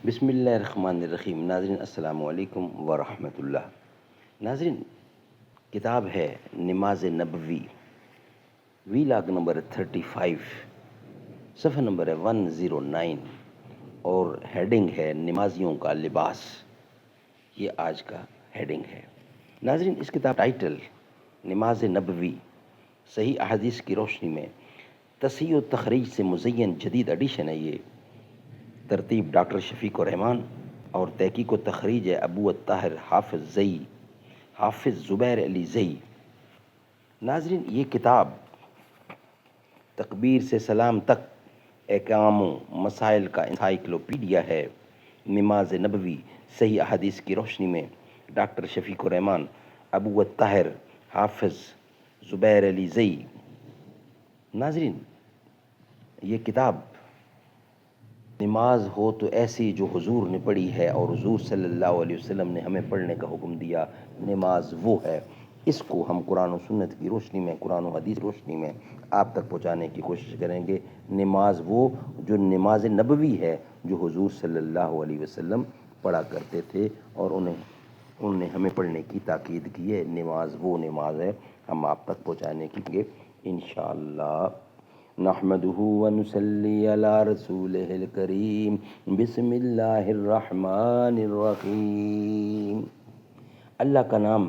بسم اللہ الرحمن الرحیم۔ ناظرین السلام علیکم ورحمۃ اللہ۔ ناظرین، کتاب ہے نماز نبوی، ویلاگ نمبر 35، صفحہ نمبر ہے 109، اور ہیڈنگ ہے نمازیوں کا لباس۔ یہ آج کا ہیڈنگ ہے۔ ناظرین، اس کتاب ٹائٹل نماز نبوی صحیح احادیث کی روشنی میں تصحیح و تخریج سے مزین جدید ایڈیشن ہے۔ یہ ترتیب ڈاکٹر شفیق الرحمان اور تحقیق و تخریج ہے ابو الطاہر حافظ زبیر علی زئی۔ ناظرین، یہ کتاب تکبیر سے سلام تک احکام و مسائل کا انسائکلوپیڈیا ہے۔ نماز نبوی صحیح احادیث کی روشنی میں ڈاکٹر شفیق الرحمان، ابو الطاہر حافظ زبیر علی زئی۔ ناظرین، یہ کتاب نماز ہو تو ایسی جو حضور نے پڑھی ہے اور حضور صلی اللہ علیہ وسلم نے ہمیں پڑھنے کا حکم دیا، نماز وہ ہے۔ اس کو ہم قرآن و سنت کی روشنی میں، قرآن و حدیث کی روشنی میں آپ تک پہنچانے کی کوشش کریں گے۔ نماز وہ جو نماز نبوی ہے، جو حضور صلی اللہ علیہ وسلم پڑھا کرتے تھے اور انہوں نے ہمیں پڑھنے کی تاکید کی ہے۔ نماز وہ نماز ہے، ہم آپ تک پہنچانے کی گے انشاءاللہ۔ نحمده ونصلي على رسوله الكريم بسم اللہ الرحمن الرحیم۔ اللہ کا نام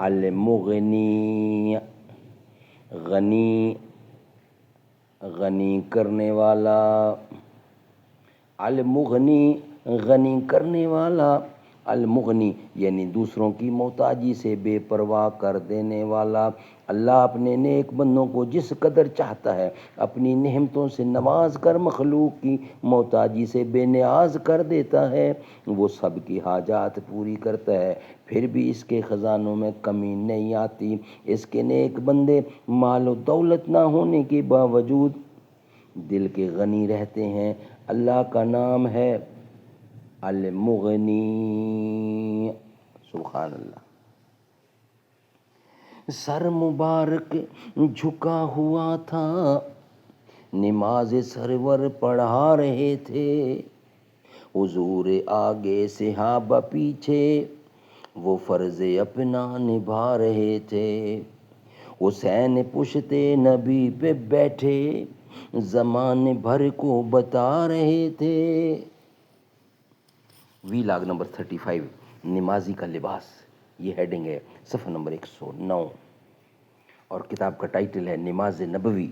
المغنی، غنی کرنے والا، المغنی غنی کرنے والا، المغنی یعنی دوسروں کی محتاجی سے بے پرواہ کر دینے والا۔ اللہ اپنے نیک بندوں کو جس قدر چاہتا ہے اپنی نعمتوں سے نواز کر مخلوق کی محتاجی سے بے نیاز کر دیتا ہے۔ وہ سب کی حاجات پوری کرتا ہے، پھر بھی اس کے خزانوں میں کمی نہیں آتی۔ اس کے نیک بندے مال و دولت نہ ہونے کے باوجود دل کے غنی رہتے ہیں۔ اللہ کا نام ہے المغنی۔ سبحان اللہ۔ سر مبارک جھکا ہوا تھا، نماز سرور پڑھا رہے تھے، حضور آگے صحابہ پیچھے، وہ فرض اپنا نبھا رہے تھے۔ حسین پشت نبی پہ بیٹھے زمانے بھر کو بتا رہے تھے۔ ویلاگ نمبر 35، نمازی کا لباس، یہ ہیڈنگ ہے صفحہ نمبر 109، اور کتاب کا ٹائٹل ہے نماز نبوی۔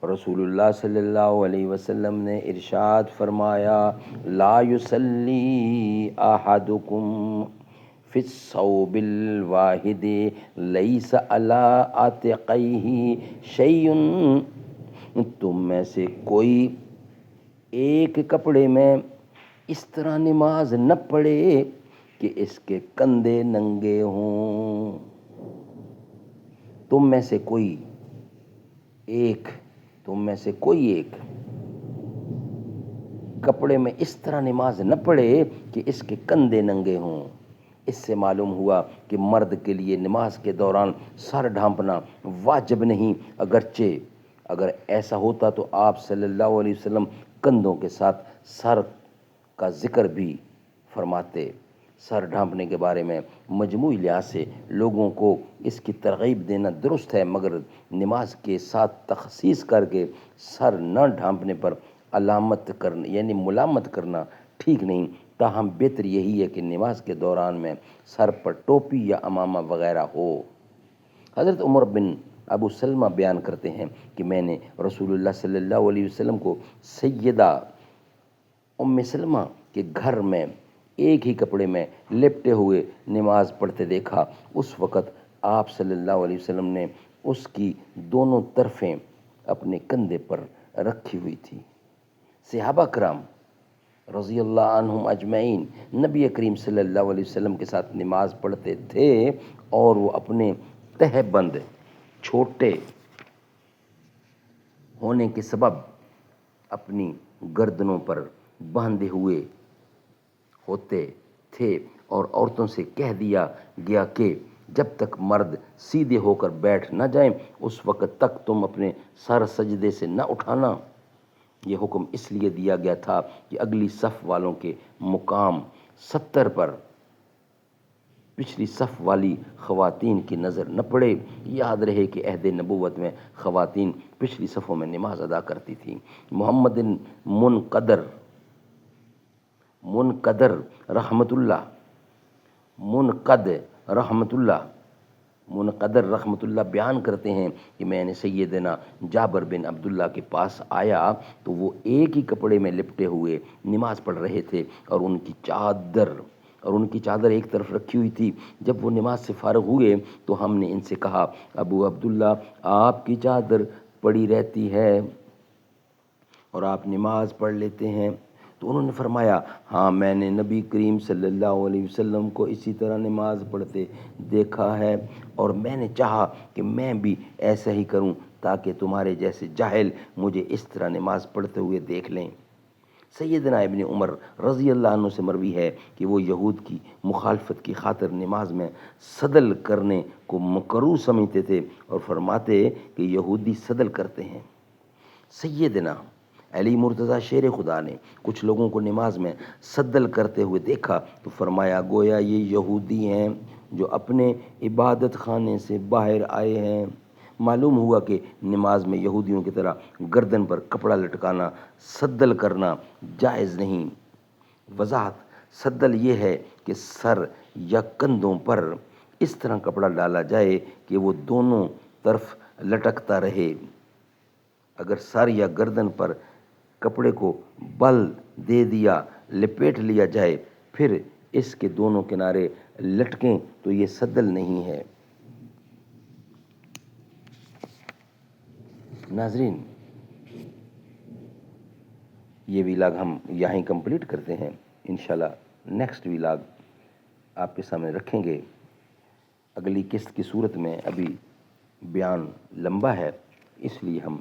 رسول اللہ صلی اللہ علیہ وسلم نے ارشاد فرمایا، لا یصلی احدکم فی الثوب الواحد لیس علی عاتقیہ شیء، تم میں سے کوئی ایک کپڑے میں اس طرح نماز نہ پڑھے کہ اس کے کندھے ننگے ہوں۔ تم میں سے کوئی ایک کپڑے میں اس طرح نماز نہ پڑھے کہ اس کے کندھے ننگے ہوں۔ اس سے معلوم ہوا کہ مرد کے لیے نماز کے دوران سر ڈھانپنا واجب نہیں، اگرچہ اگر ایسا ہوتا تو آپ صلی اللہ علیہ وسلم کندھوں کے ساتھ سر کا ذکر بھی فرماتے۔ سر ڈھانپنے کے بارے میں مجموعی لحاظ سے لوگوں کو اس کی ترغیب دینا درست ہے، مگر نماز کے ساتھ تخصیص کر کے سر نہ ڈھانپنے پر علامت کرنا یعنی ملامت کرنا ٹھیک نہیں۔ تاہم بہتر یہی ہے کہ نماز کے دوران میں سر پر ٹوپی یا عمامہ وغیرہ ہو۔ حضرت عمر بن ابو سلمہ بیان کرتے ہیں کہ میں نے رسول اللہ صلی اللہ علیہ وسلم کو سیدہ ام سلمہ کے گھر میں ایک ہی کپڑے میں لپٹے ہوئے نماز پڑھتے دیکھا۔ اس وقت آپ صلی اللہ علیہ وسلم نے اس کی دونوں طرفیں اپنے کندھے پر رکھی ہوئی تھی۔ صحابہ کرام رضی اللہ عنہم اجمعین نبی کریم صلی اللہ علیہ وسلم کے ساتھ نماز پڑھتے تھے، اور وہ اپنے تہہ بند چھوٹے ہونے کے سبب اپنی گردنوں پر باندھے ہوئے ہوتے تھے، اور عورتوں سے کہہ دیا گیا کہ جب تک مرد سیدھے ہو کر بیٹھ نہ جائیں اس وقت تک تم اپنے سر سجدے سے نہ اٹھانا۔ یہ حکم اس لیے دیا گیا تھا کہ اگلی صف والوں کے مقام 70 پر پچھلی صف والی خواتین کی نظر نہ پڑے۔ یاد رہے کہ عہد نبوت میں خواتین پچھلی صفوں میں نماز ادا کرتی تھیں۔ محمد منقدر رحمت اللہ منقدر رحمت اللہ بیان کرتے ہیں کہ میں نے سیدنا جابر بن عبداللہ کے پاس آیا تو وہ ایک ہی کپڑے میں لپٹے ہوئے نماز پڑھ رہے تھے اور ان کی چادر ایک طرف رکھی ہوئی تھی۔ جب وہ نماز سے فارغ ہوئے تو ہم نے ان سے کہا، ابو عبداللہ آپ کی چادر پڑی رہتی ہے اور آپ نماز پڑھ لیتے ہیں؟ تو انہوں نے فرمایا، ہاں میں نے نبی کریم صلی اللہ علیہ وسلم کو اسی طرح نماز پڑھتے دیکھا ہے، اور میں نے چاہا کہ میں بھی ایسا ہی کروں تاکہ تمہارے جیسے جاہل مجھے اس طرح نماز پڑھتے ہوئے دیکھ لیں۔ سیدنا ابن عمر رضی اللہ عنہ سے مروی ہے کہ وہ یہود کی مخالفت کی خاطر نماز میں صدل کرنے کو مکروہ سمجھتے تھے اور فرماتے کہ یہودی صدل کرتے ہیں۔ سیدنا علی مرتضیٰ شیر خدا نے کچھ لوگوں کو نماز میں صدل کرتے ہوئے دیکھا تو فرمایا، گویا یہ یہودی ہیں جو اپنے عبادت خانے سے باہر آئے ہیں۔ معلوم ہوا کہ نماز میں یہودیوں کی طرح گردن پر کپڑا لٹکانا، صدل کرنا جائز نہیں۔ وضاحت: صدل یہ ہے کہ سر یا کندھوں پر اس طرح کپڑا ڈالا جائے کہ وہ دونوں طرف لٹکتا رہے۔ اگر سر یا گردن پر کپڑے کو بل دے دیا، لپیٹ لیا جائے، پھر اس کے دونوں کنارے لٹکیں تو یہ صدل نہیں ہے۔ ناظرین، یہ ویلاگ ہم یہاں ہی کمپلیٹ کرتے ہیں۔ انشاءاللہ نیکسٹ ویلاگ آپ کے سامنے رکھیں گے۔ اگلی قسط کی صورت میں ابھی بیان لمبا ہے، اس لیے ہم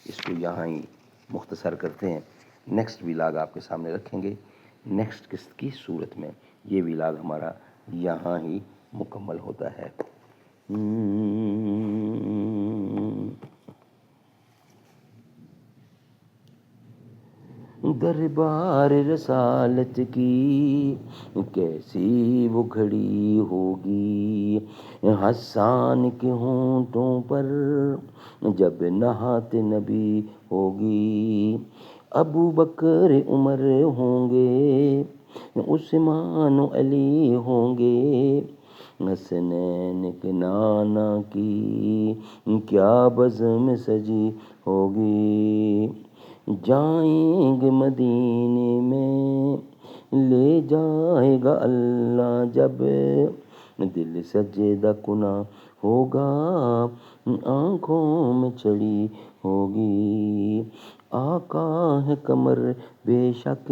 اس کو یہاں ہی مختصر کرتے ہیں۔ نیکسٹ ویلاگ آپ کے سامنے رکھیں گے نیکسٹ قسط کی صورت میں۔ یہ ویلاگ ہمارا یہاں ہی مکمل ہوتا ہے۔ دربار رسالت کی کیسی وہ گھڑی ہوگی، حسان کے ہونٹوں پر جب نہات نبی ہوگی۔ ابو بکر عمر ہوں گے، عثمان و علی ہوں گے، حسنین کے نانا کی کیا بزم سجی ہوگی۔ جائیں گے مدینے میں لے جائے گا اللہ جب، دل سجدہ کناں ہوگا آنکھوں میں چڑی ہوگی۔ آقا ہے قمر بے شک،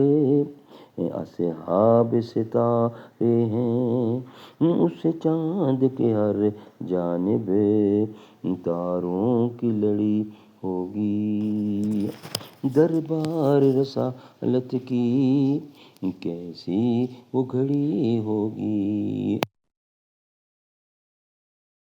اصحاب ستارے ہیں، اس چاند کے ہر جانب تاروں کی لڑی ہوگی۔ دربار رسالت کی کیسی وہ گھڑی ہوگی۔